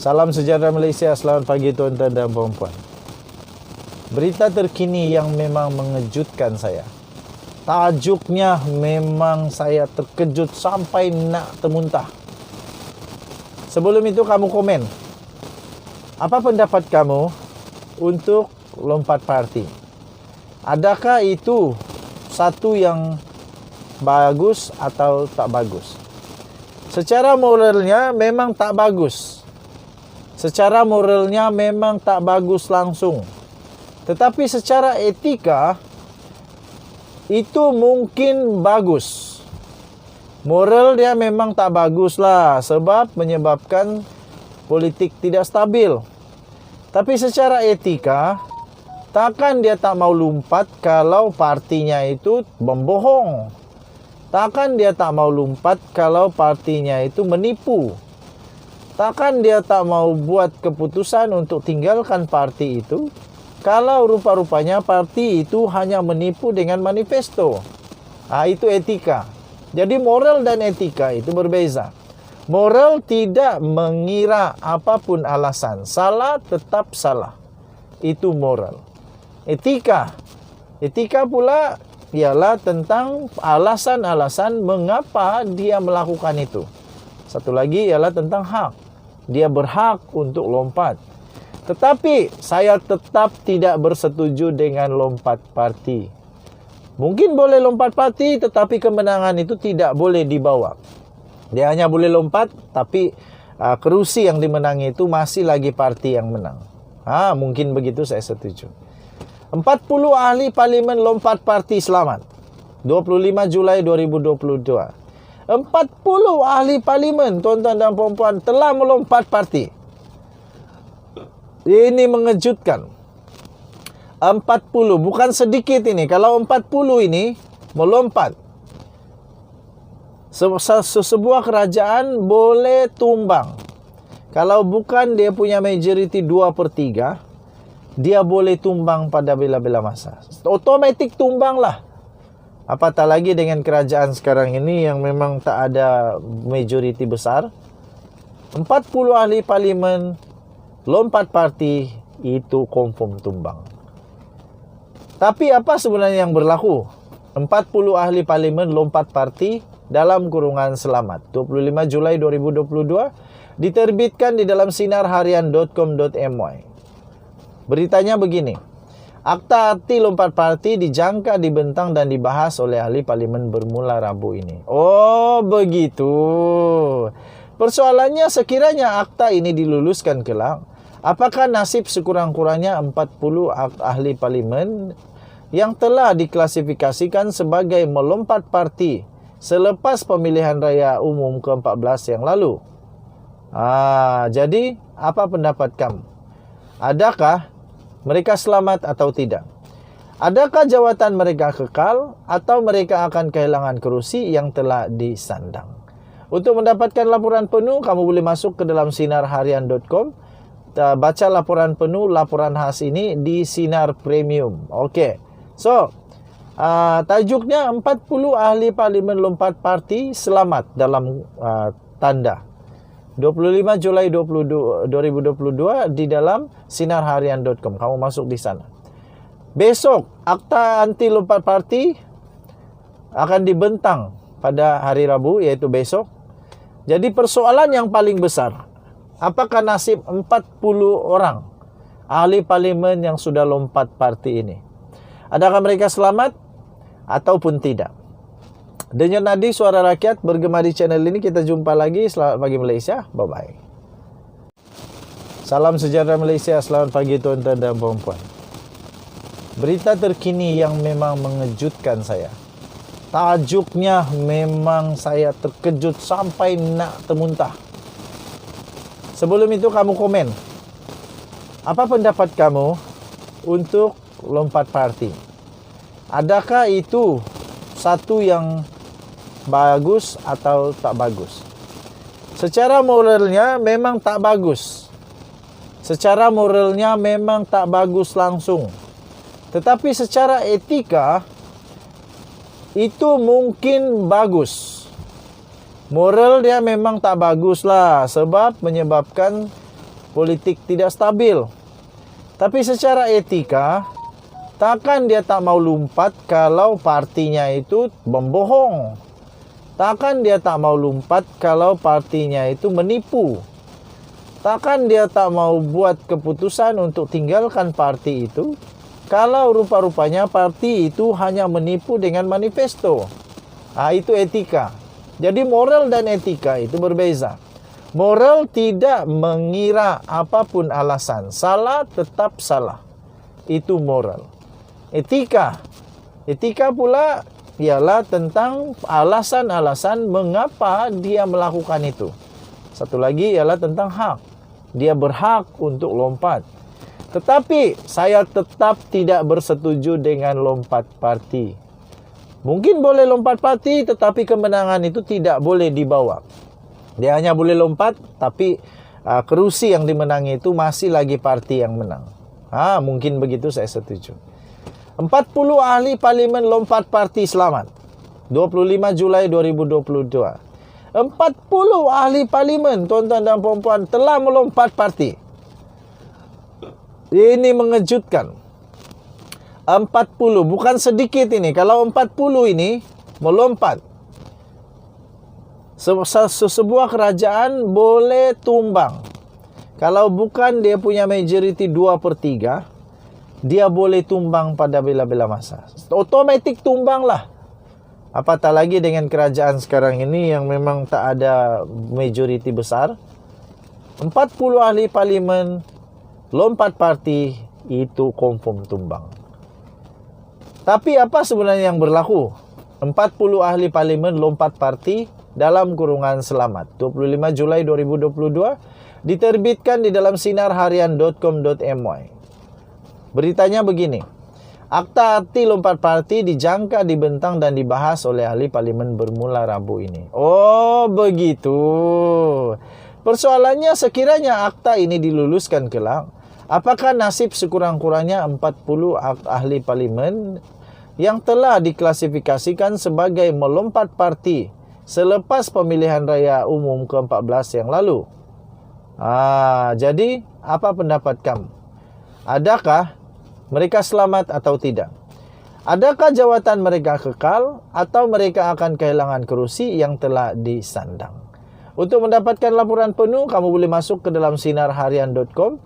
Salam sejahtera Malaysia, selamat pagi tuan-tuan dan puan-puan. Berita terkini yang memang mengejutkan saya. Tajuknya memang saya terkejut sampai nak termuntah. Sebelum itu kamu komen. Apa pendapat kamu untuk lompat parti? Adakah itu satu yang bagus atau tak bagus? Secara moralnya memang tak bagus. Secara moralnya memang tak bagus langsung. Tetapi secara etika itu mungkin bagus. Moral dia memang tak bagus lah sebab menyebabkan politik tidak stabil. Tapi secara etika, takkan dia tak mau lompat kalau partinya itu membohong. Takkan dia tak mau lompat kalau partinya itu menipu. Takkan dia tak mau buat keputusan untuk tinggalkan parti itu kalau rupa-rupanya parti itu hanya menipu dengan manifesto. Itu etika. Jadi moral dan etika itu berbeza. Moral tidak mengira apapun alasan. Salah tetap salah. Itu moral. Etika pula ialah tentang alasan-alasan mengapa dia melakukan itu. Satu lagi ialah tentang hak. Dia berhak untuk lompat. Tetapi saya tetap tidak bersetuju dengan lompat parti. Mungkin boleh lompat parti, tetapi kemenangan itu tidak boleh dibawa. Dia hanya boleh lompat, tapi kerusi yang dimenangi itu masih lagi parti yang menang. Mungkin begitu saya setuju. 40 ahli parlimen lompat parti selamat. 25 Julai 2022. 40 ahli parlimen, tuan-tuan dan puan-puan, telah melompat parti. Ini mengejutkan. 40, bukan sedikit ini. Kalau 40 ini melompat, sebuah kerajaan boleh tumbang. Kalau bukan dia punya majoriti 2/3, dia boleh tumbang pada bila-bila masa. Otomatik tumbang lah. Apatah lagi dengan kerajaan sekarang ini yang memang tak ada majoriti besar. 40 ahli parlimen lompat parti itu confirm tumbang. Tapi apa sebenarnya yang berlaku? 40 ahli parlimen lompat parti dalam kurungan selamat. 25 Julai 2022 diterbitkan di dalam sinarharian.com.my. Beritanya begini. Akta arti lompat parti dijangka, dibentang dan dibahas oleh ahli parlimen bermula Rabu ini. Oh, begitu. Persoalannya sekiranya akta ini diluluskan kelak, apakah nasib sekurang-kurangnya 40 ahli parlimen yang telah diklasifikasikan sebagai melompat parti selepas pemilihan raya umum ke-14 yang lalu? Jadi, apa pendapat kamu? Adakah mereka selamat atau tidak? Adakah jawatan mereka kekal atau mereka akan kehilangan kerusi yang telah disandang? Untuk mendapatkan laporan penuh, kamu boleh masuk ke dalam sinarharian.com. Baca laporan penuh, laporan khas ini di Sinar Premium. Okey. So, tajuknya 40 ahli parlimen lompat parti selamat dalam tanda 25 Julai 2022 di dalam sinarharian.com. Kamu masuk di sana. Besok, akta anti lompat parti akan dibentang pada hari Rabu, iaitu besok. Jadi persoalan yang paling besar, apakah nasib 40 orang ahli parlimen yang sudah lompat parti ini? Adakah mereka selamat ataupun tidak? Denyut nadi suara rakyat bergema di channel ini. Kita jumpa lagi. Selamat pagi Malaysia. Bye-bye. Salam sejahtera Malaysia. Selamat pagi tuan-tuan dan puan-puan. Berita terkini yang memang mengejutkan saya. Tajuknya memang saya terkejut sampai nak termuntah. Sebelum itu kamu komen. Apa pendapat kamu untuk lompat parti? Adakah itu satu yang bagus atau tak bagus? Secara moralnya memang tak bagus. Secara moralnya memang tak bagus langsung. Tetapi secara etika itu mungkin bagus. Moral dia memang tak bagus lah sebab menyebabkan politik tidak stabil. Tapi secara etika, takkan dia tak mau lompat kalau partinya itu membohong. Takkan dia tak mau lompat kalau partinya itu menipu. Takkan dia tak mau buat keputusan untuk tinggalkan parti itu kalau rupa-rupanya parti itu hanya menipu dengan manifesto. Itu etika. Jadi moral dan etika itu berbeza. Moral tidak mengira apapun alasan. Salah tetap salah. Itu moral. Etika pula ialah tentang alasan-alasan mengapa dia melakukan itu. Satu lagi ialah tentang hak. Dia berhak untuk lompat. Tetapi saya tetap tidak bersetuju dengan lompat parti. Mungkin boleh lompat parti, tetapi kemenangan itu tidak boleh dibawa. Dia hanya boleh lompat, tapi kerusi yang dimenangi itu masih lagi parti yang menang. Mungkin begitu saya setuju. 40 ahli parlimen lompat parti selamat. 25 Julai 2022. 40 ahli parlimen, tuan-tuan dan puan-puan, telah melompat parti. Ini mengejutkan. 40, bukan sedikit ini. Kalau 40 ini melompat, sebuah kerajaan boleh tumbang. Kalau bukan dia punya majority 2/3, dia boleh tumbang pada bila-bila masa. Otomatik tumbanglah. Apatah lagi dengan kerajaan sekarang ini yang memang tak ada majority besar. 40 ahli parlimen lompat parti, itu confirm tumbang. Tapi apa sebenarnya yang berlaku? 40 ahli parlimen lompat parti dalam kurungan selamat. 25 Julai 2022 diterbitkan di dalam sinarharian.com.my. Beritanya begini. Akta arti lompat parti dijangka, dibentang dan dibahas oleh ahli parlimen bermula Rabu ini. Oh, begitu. Persoalannya, sekiranya akta ini diluluskan kelak, apakah nasib sekurang-kurangnya 40 ahli parlimen yang telah diklasifikasikan sebagai melompat parti selepas pemilihan raya umum ke-14 yang lalu? Jadi, apa pendapat kamu? Adakah mereka selamat atau tidak? Adakah jawatan mereka kekal atau mereka akan kehilangan kerusi yang telah disandang? Untuk mendapatkan laporan penuh, kamu boleh masuk ke dalam sinarharian.com.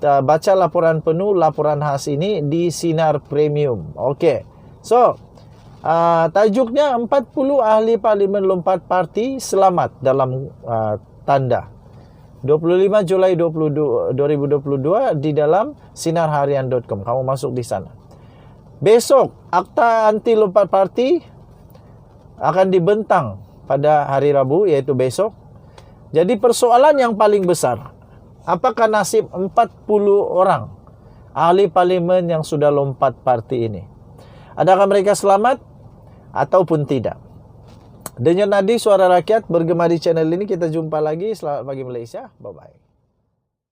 Baca laporan penuh, laporan khas ini di Sinar Premium. Okey. So, tajuknya 40 ahli parlimen lompat parti selamat dalam tanda 25 Julai 2022 di dalam sinarharian.com. Kamu masuk di sana. Besok, akta anti lompat parti akan dibentang pada hari Rabu, iaitu besok. Jadi persoalan yang paling besar, apakah nasib 40 orang ahli parlimen yang sudah lompat parti ini? Adakah mereka selamat ataupun tidak? Denyut nadi suara rakyat bergema di channel ini. Kita jumpa lagi. Selamat pagi Malaysia. Bye-bye.